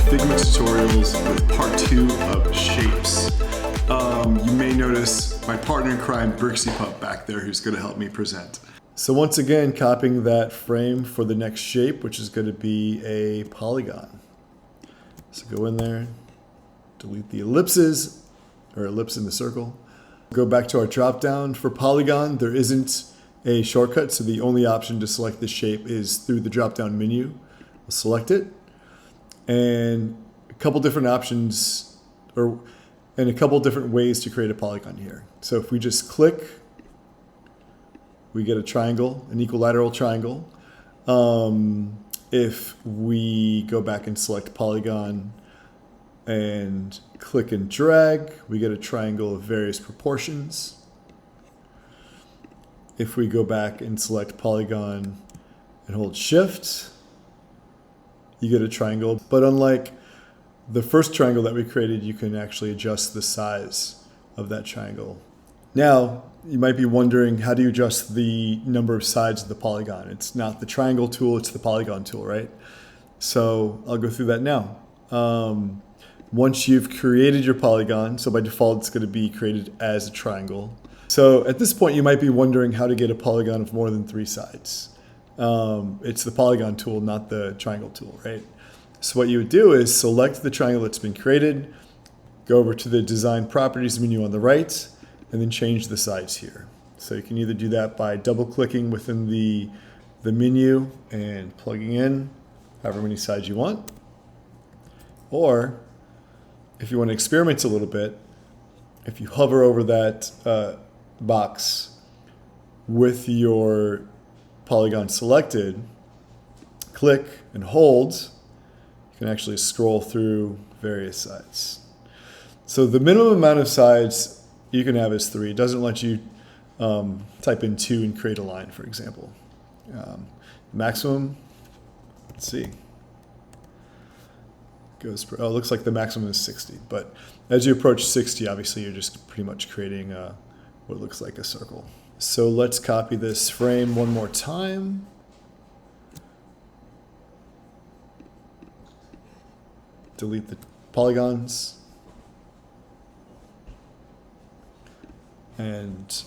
Figma tutorials with part 2 of shapes. You may notice my partner in crime, Brixie Pup, back there who's going to help me present. So once again, copying that frame for the next shape, which is going to be a polygon. So go in there, delete the ellipses, or ellipse in the circle. Go back to our drop down. For polygon, there isn't a shortcut, so the only option to select the shape is through the drop down menu. We'll select it, and a couple different options, and a couple different ways to create a polygon here. So if we just click, we get a triangle, an equilateral triangle. If we go back and select polygon and click and drag, we get a triangle of various proportions. If we go back and select polygon and hold shift, you get a triangle. But unlike the first triangle that we created, you can actually adjust the size of that triangle. Now, you might be wondering, how do you adjust the number of sides of the polygon? It's not the triangle tool, it's the polygon tool, right? So I'll go through that now. Once you've created your polygon, so by default it's going to be created as a triangle. So at this point you might be wondering how to get a polygon of more than 3 sides. It's the polygon tool, not the triangle tool, right? So what you would do is select the triangle that's been created, go over to the design properties menu on the right, and then change the size here. So you can either do that by double clicking within the menu and plugging in however many sides you want, or if you want to experiment a little bit, if you hover over that box with your polygon selected, click and hold, you can actually scroll through various sides. So the minimum amount of sides you can have is 3. It doesn't let you type in 2 and create a line, for example. Maximum, let's see. It looks like the maximum is 60, but as you approach 60, obviously you're just pretty much creating what looks like a circle. So let's copy this frame one more time. Delete the polygons. And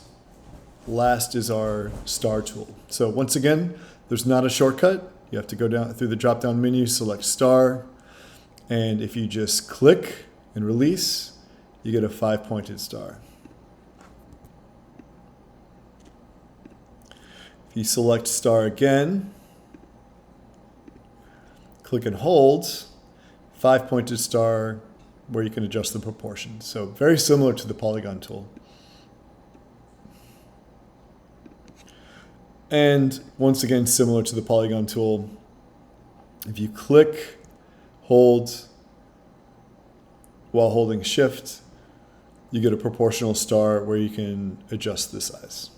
last is our star tool. So once again, there's not a shortcut. You have to go down through the drop-down menu, select star, and if you just click and release, you get a 5-pointed star. If you select star again, click and hold, 5-pointed star where you can adjust the proportions. So very similar to the polygon tool. And once again, similar to the polygon tool, if you click, hold, while holding shift, you get a proportional star where you can adjust the size.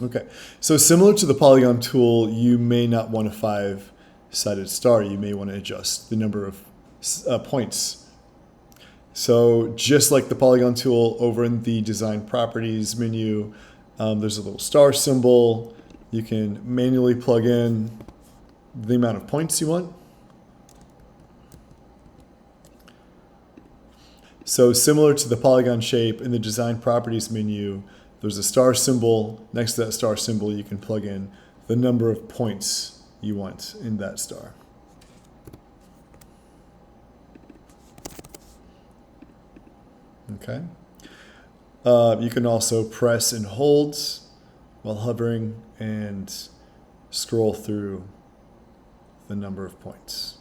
Okay, so similar to the polygon tool, you may not want a 5-sided star. You may want to adjust the number of points. So just like the polygon tool, over in the design properties menu, there's a little star symbol. You can manually plug in the amount of points you want. So similar to the polygon shape, in the design properties menu, there's a star symbol. Next to that star symbol, you can plug in the number of points you want in that star. Okay. You can also press and hold while hovering and scroll through the number of points.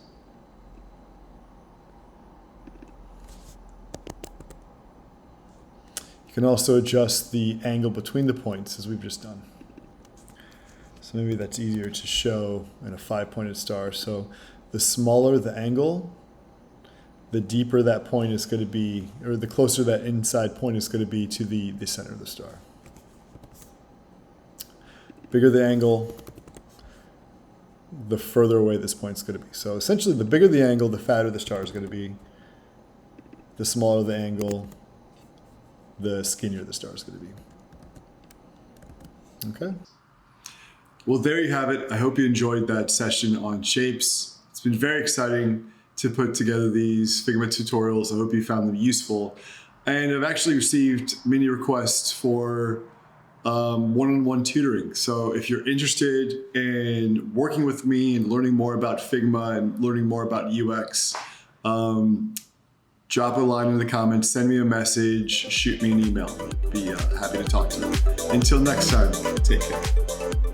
You can also adjust the angle between the points, as we've just done. So maybe that's easier to show in a 5-pointed star. So the smaller the angle, the deeper that point is going to be, or the closer that inside point is going to be to the center of the star. Bigger the angle, the further away this point is going to be. So essentially, the bigger the angle, the fatter the star is going to be. The smaller the angle, the skinnier the star is going to be. Okay. Well, there you have it. I hope you enjoyed that session on shapes. It's It's been very exciting to put together these Figma tutorials. I hope you found them useful. And I've actually received many requests for one-on-one tutoring. So if you're interested in working with me and learning more about Figma and learning more about UX, drop a line in the comments, send me a message, shoot me an email. I'd be happy to talk to you. Until next time, take care.